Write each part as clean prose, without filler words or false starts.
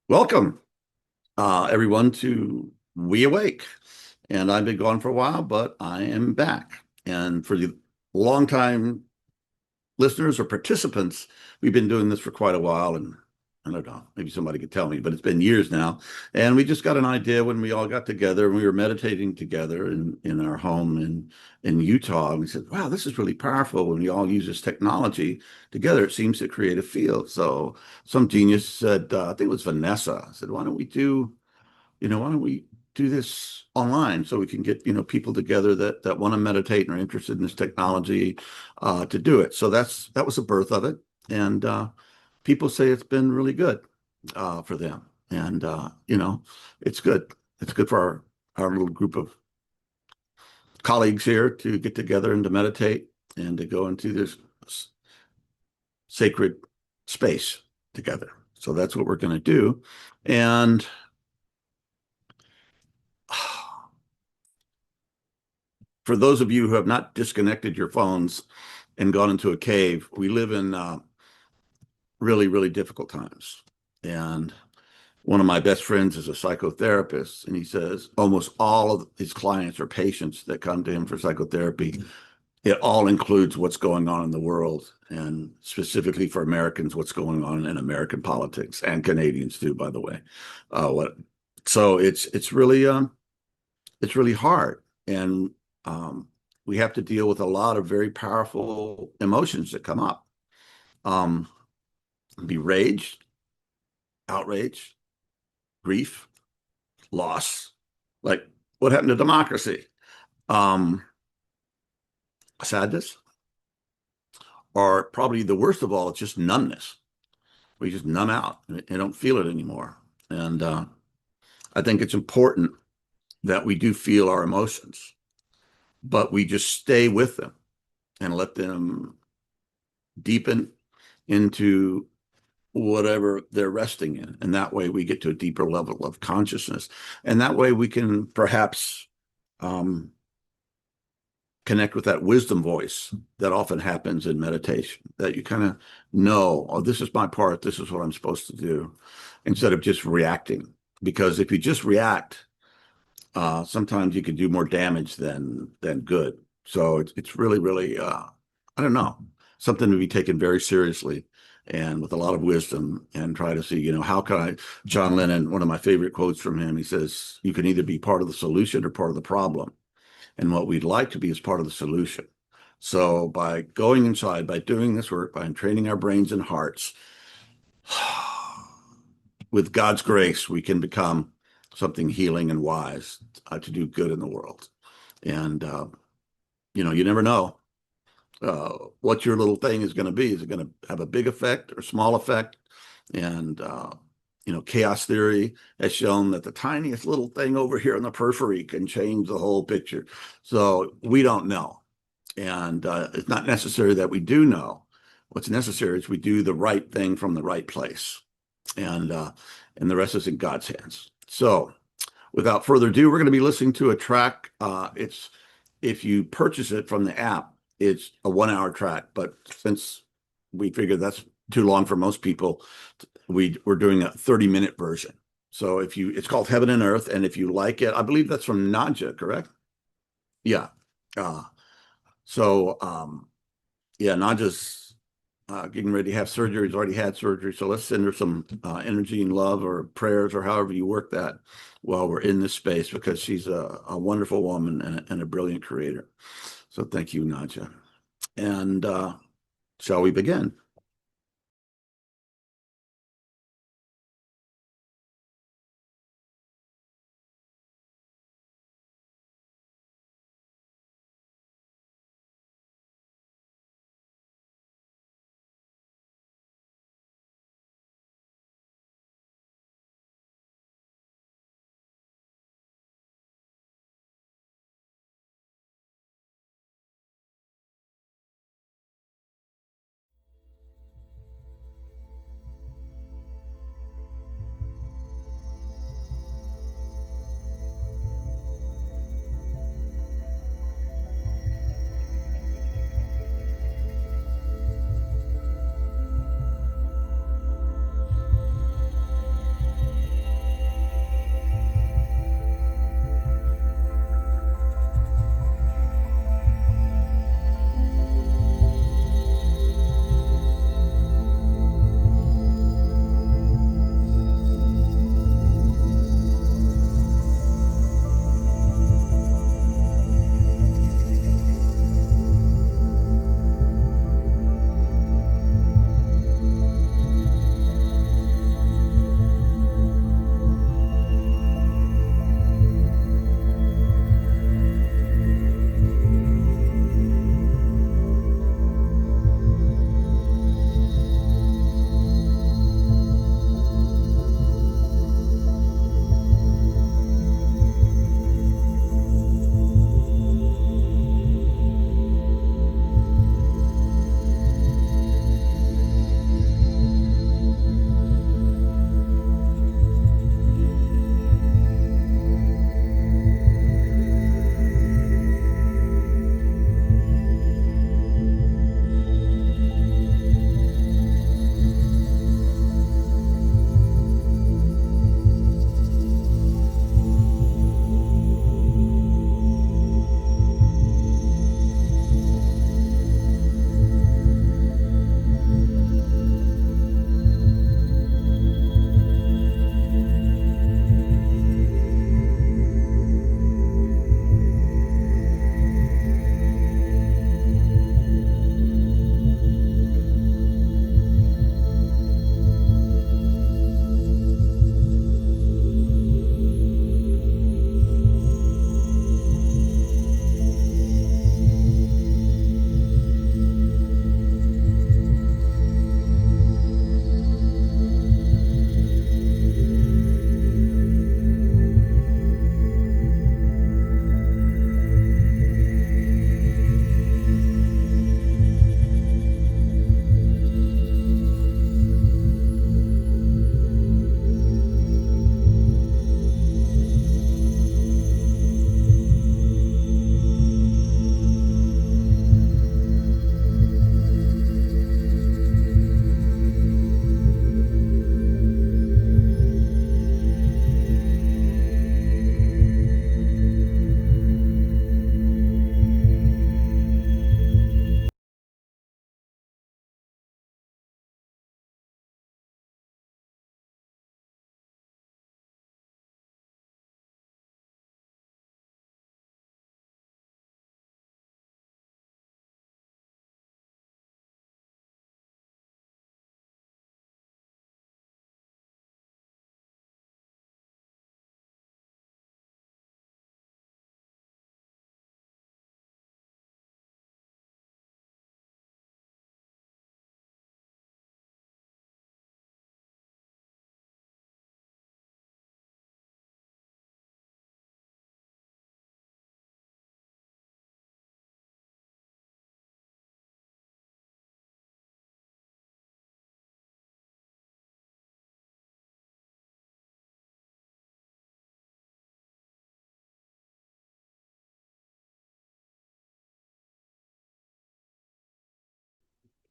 Welcome, everyone, to WeAwake. And I've been gone for a while, but I am back. And for the longtime listeners or participants, we've been doing this for quite a while. And I don't know, maybe somebody could tell me, but it's been years now. And we just got an idea when we all got together and we were meditating together in our home in Utah. And we said, wow, this is really powerful when we all use this technology together. It seems to create a field. So some genius said, I think it was Vanessa, said, why don't we do this online so we can get, people together that want to meditate and are interested in this technology to do it. So that was the birth of it. And people say it's been really good for them. And it's good. It's good for our little group of colleagues here to get together and to meditate and to go into this sacred space together. So that's what we're going to do. And for those of you who have not disconnected your phones and gone into a cave, we live in really, really difficult times. And one of my best friends is a psychotherapist, and he says almost all of his clients or patients that come to him for psychotherapy, it all includes what's going on in the world, and specifically for Americans, what's going on in American politics and Canadians too, by the way. What so it's really hard, and we have to deal with a lot of very powerful emotions that come up. Um, be rage, outrage, grief, loss, like what happened to democracy? Um, Sadness, or probably the worst of all, it's just numbness. We just numb out and don't feel it anymore. And I think it's important that we do feel our emotions, but we just stay with them and let them deepen into whatever they're resting in. And that way we get to a deeper level of consciousness. And that way we can perhaps um, connect with that wisdom voice that often happens in meditation, that you kind of know, oh, this is my part, this is what I'm supposed to do, instead of just reacting. Because if you just react, sometimes you can do more damage than good. So it's really, really, I don't know, something to be taken very seriously and with a lot of wisdom, and try to see, how can I, John Lennon, one of my favorite quotes from him, he says, you can either be part of the solution or part of the problem. And what we'd like to be is part of the solution. So by going inside, by doing this work, by training our brains and hearts, with God's grace, we can become something healing and wise to do good in the world. And, you never know what your little thing is going to be. Is it going to have a big effect or small effect? And, chaos theory has shown that the tiniest little thing over here in the periphery can change the whole picture. So we don't know. And it's not necessary that we do know. What's necessary is we do the right thing from the right place. And the rest is in God's hands. So without further ado, we're going to be listening to a track. It's If you purchase it from the app, it's a 1 hour track. But since we figured that's too long for most people, we're doing a 30-minute version. So it's called Heaven and Earth. And if you like it, I believe that's from Nadja, correct? Yeah. Uh, so yeah, Nadja's getting ready to have surgery. He's already had surgery. So let's send her some energy and love or prayers or however you work that while we're in this space, because she's a wonderful woman and a brilliant creator. So thank you, Nadja. And shall we begin?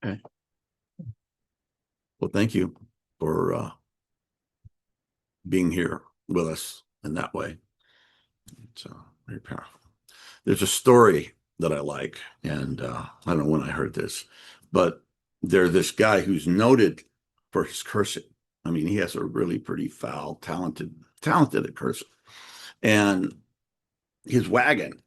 Okay. Well, thank you for being here with us in that way. It's very powerful. There's a story that I like, and I don't know when I heard this, but there's this guy who's noted for his cursing. I mean, he has a really pretty foul, talented at cursing. And his wagon,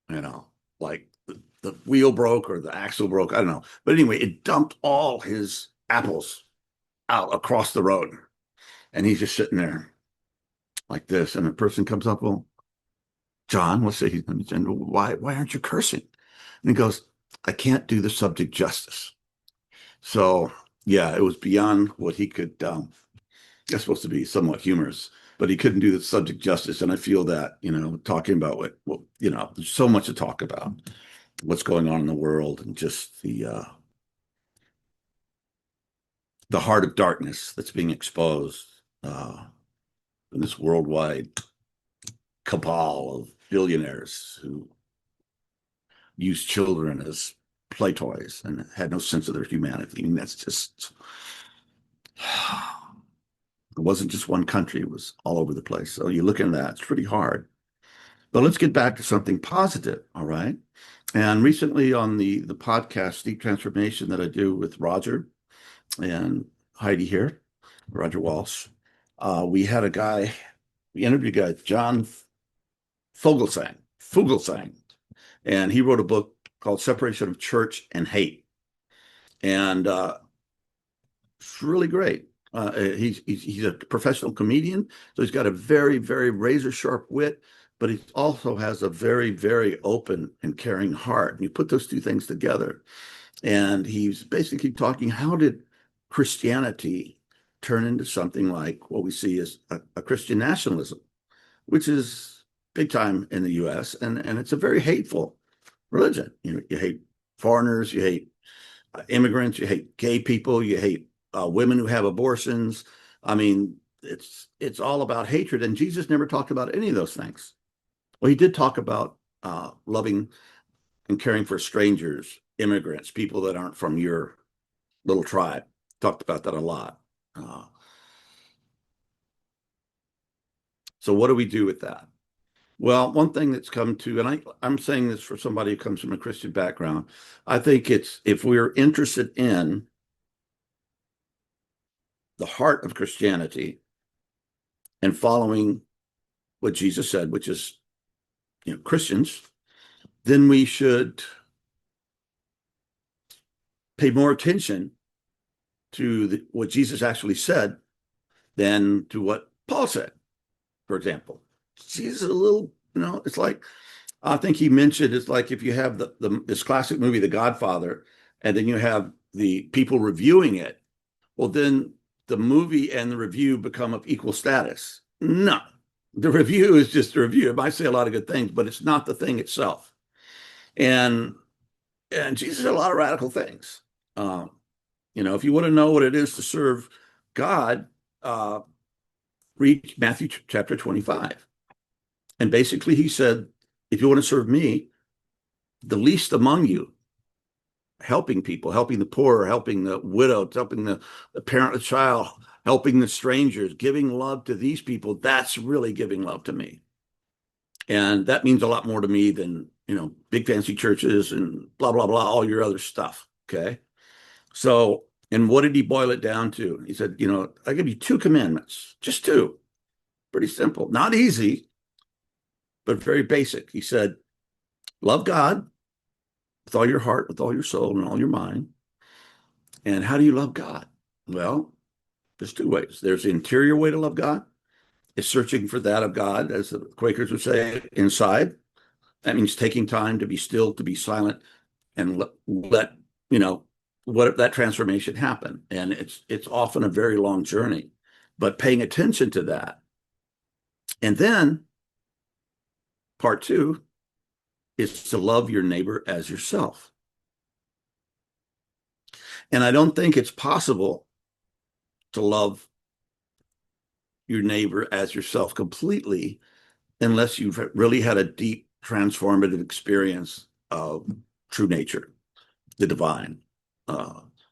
you know, like the wheel broke or the axle broke, I don't know. But anyway, it dumped all his apples out across the road. And he's just sitting there like this. And a person comes up, well, John, let's say, why aren't you cursing? And he goes, I can't do the subject justice. So, yeah, it was beyond what he could. It's supposed to be somewhat humorous, but he couldn't do the subject justice. And I feel that, talking about there's so much to talk about, what's going on in the world, and just the heart of darkness that's being exposed in this worldwide cabal of billionaires who use children as play toys and had no sense of their humanity. I mean, that's just, it wasn't just one country, it was all over the place. So you look into that, it's pretty hard. But let's get back to something positive, all right? And recently on the podcast, Deep Transformation, that I do with Roger and Heidi here, Roger Walsh, we had a guy, we interviewed a guy, John Fugelsang, and he wrote a book called Separation of Church and Hate. And it's really great. He's a professional comedian, so he's got a very, very razor sharp wit, but he also has a very, very open and caring heart. And you put those two things together, and he's basically talking, how did Christianity turn into something like what we see as a Christian nationalism, which is big time in the U.S., and it's a very hateful religion. You hate foreigners, you hate immigrants, you hate gay people, you hate women who have abortions. I mean, it's all about hatred, and Jesus never talked about any of those things. Well, he did talk about loving and caring for strangers, immigrants, people that aren't from your little tribe. Talked about that a lot. So what do we do with that? Well, one thing that's come to, and I'm saying this for somebody who comes from a Christian background, I think it's, if we're interested in the heart of Christianity and following what Jesus said, which is, Christians, then we should pay more attention to what Jesus actually said than to what Paul said, for example. Jesus is a little, it's like, I think he mentioned, it's like if you have this classic movie, The Godfather, and then you have the people reviewing it, well, then the movie and the review become of equal status. No, the review is just a review. It might say a lot of good things, but it's not the thing itself. And Jesus said a lot of radical things. If you want to know what it is to serve God, read Matthew chapter 25. And basically he said, if you want to serve me, the least among you, helping people, helping the poor, helping the widow, helping the parentless child, helping the strangers, giving love to these people, that's really giving love to me. And that means a lot more to me than, big fancy churches and blah, blah, blah, all your other stuff. Okay. So, and what did he boil it down to? He said, I give you 2 commandments, just 2. Pretty simple, not easy, but very basic. He said, love God with all your heart, with all your soul, and all your mind. And how do you love God? Well, there's 2 ways. There's the interior way to love God. It's searching for that of God, as the Quakers would say, inside. That means taking time to be still, to be silent, and let what that transformation happen. And it's often a very long journey, but paying attention to that. And then part 2 is to love your neighbor as yourself. And I don't think it's possible to love your neighbor as yourself completely unless you've really had a deep transformative experience of true nature, the divine.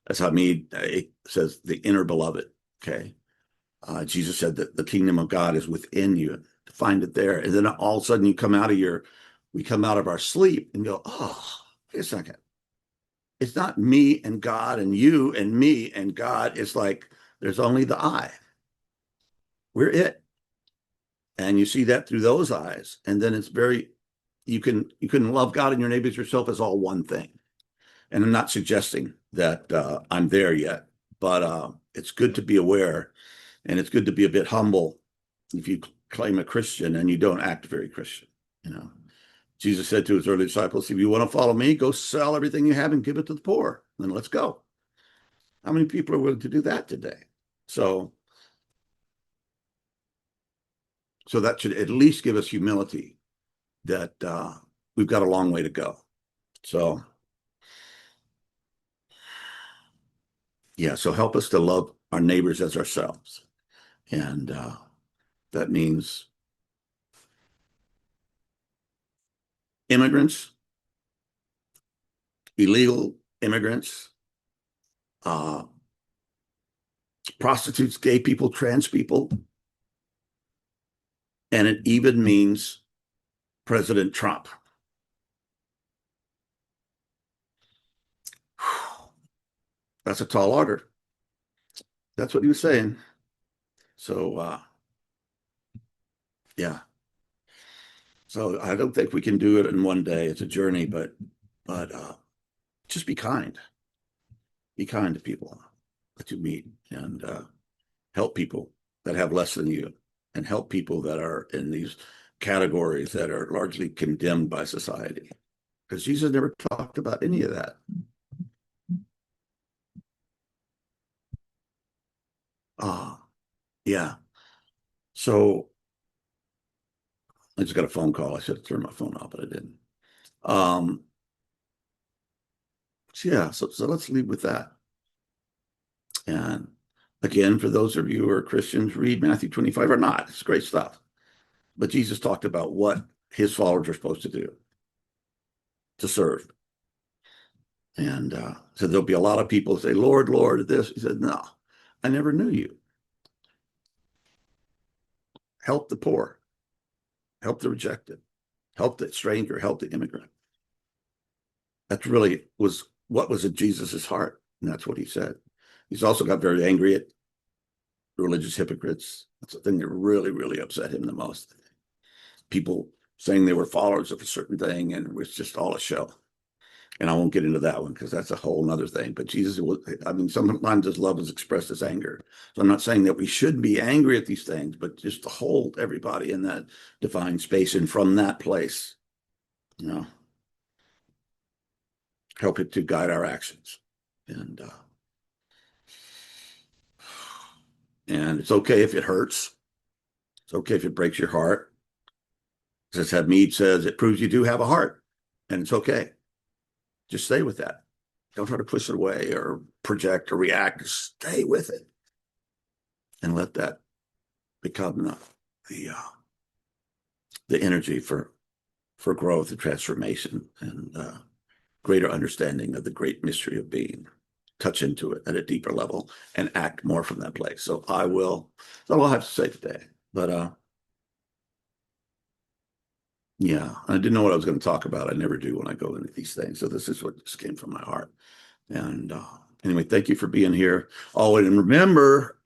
As Hamid says, the inner beloved. Okay. Jesus said that the kingdom of God is within you. To find it there. And then all of a sudden we come out of our sleep and go, oh, wait a second. It's not me and God and you and me and God. It's like there's only the I. We're it. And you see that through those eyes. And then it's you can love God and your neighbors yourself as all one thing. And I'm not suggesting that I'm there yet, but it's good to be aware, and it's good to be a bit humble if you claim a Christian and you don't act very Christian. You know, Jesus said to his early disciples, if you want to follow me, go sell everything you have and give it to the poor. Then let's go. How many people are willing to do that today? So that should at least give us humility that we've got a long way to go. So, yeah, so help us to love our neighbors as ourselves. And that means immigrants, illegal immigrants, prostitutes, gay people, trans people, and it even means President Trump. That's a tall order. That's what he was saying. So, yeah. So I don't think we can do it in one day. It's a journey, but just be kind. Be kind to people that you meet, and help people that have less than you, and help people that are in these categories that are largely condemned by society. Because Jesus never talked about any of that. Yeah. So I just got a phone call. I should have turned my phone off, but I didn't. So yeah, so let's leave with that. And again, for those of you who are Christians, read Matthew 25 or not. It's great stuff. But Jesus talked about what his followers are supposed to do, to serve. And so there'll be a lot of people who say, Lord, Lord, this. He said, no, I never knew you. Help the poor, help the rejected, help the stranger, help the immigrant. That really was what was in Jesus's heart. And that's what he said. He's also got very angry at religious hypocrites. That's the thing that really, really upset him the most. People saying they were followers of a certain thing, and it was just all a show. And I won't get into that one because that's a whole nother thing. But Jesus, I mean, sometimes his love is expressed as anger. So I'm not saying that we should be angry at these things, but just to hold everybody in that divine space and from that place, you know, help it to guide our actions. And it's okay if it hurts. It's okay if it breaks your heart. As Hamid says, it proves you do have a heart, and it's okay. Just stay with that. Don't try to push it away or project or react. Just stay with it and let that become the energy for growth and transformation and greater understanding of the great mystery of being. Touch into it at a deeper level and act more from that place. So that's all I have to say today. But yeah, I didn't know what I was going to talk about. I never do when I go into these things. So this is what just came from my heart. And anyway, thank you for being here. Oh, and remember,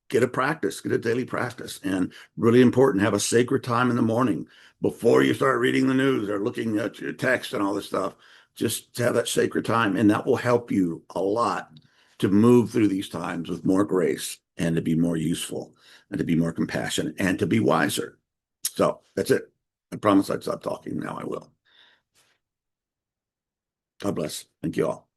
get a daily practice. And really important, have a sacred time in the morning before you start reading the news or looking at your text and all this stuff. Just have that sacred time, and that will help you a lot to move through these times with more grace and to be more useful and to be more compassionate and to be wiser. So that's it. I promise I'd stop talking. Now I will. God bless. Thank you all.